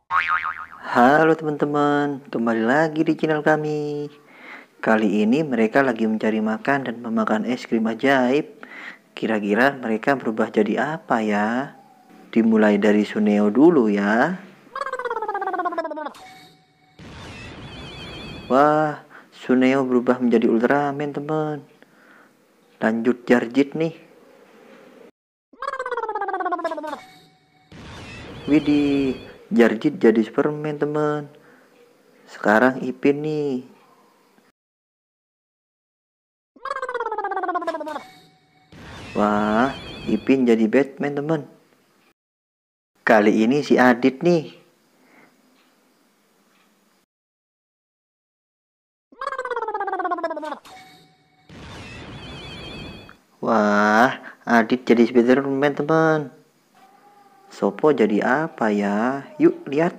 Halo teman-teman, kembali lagi di channel kami. Kali ini mereka lagi mencari makan dan memakan es krim ajaib. Kira-kira mereka berubah jadi apa ya? Dimulai dari Suneo dulu ya. Wah, Suneo berubah menjadi Ultraman teman. Lanjut Jarjit nih. Widih, Jarjit jadi Superman teman. Sekarang Ipin nih. Wah, Ipin jadi Batman teman. Kali ini si Adit nih. Wah, Adit jadi Spiderman teman. Sopo jadi apa ya? Yuk lihat.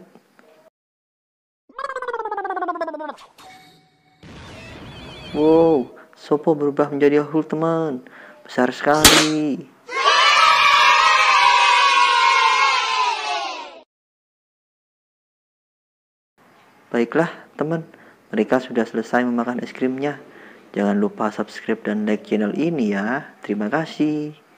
Wow, Sopo berubah menjadi Hulk teman. Besar sekali. Baiklah teman, mereka sudah selesai memakan es krimnya. Jangan lupa subscribe dan like channel ini ya. Terima kasih.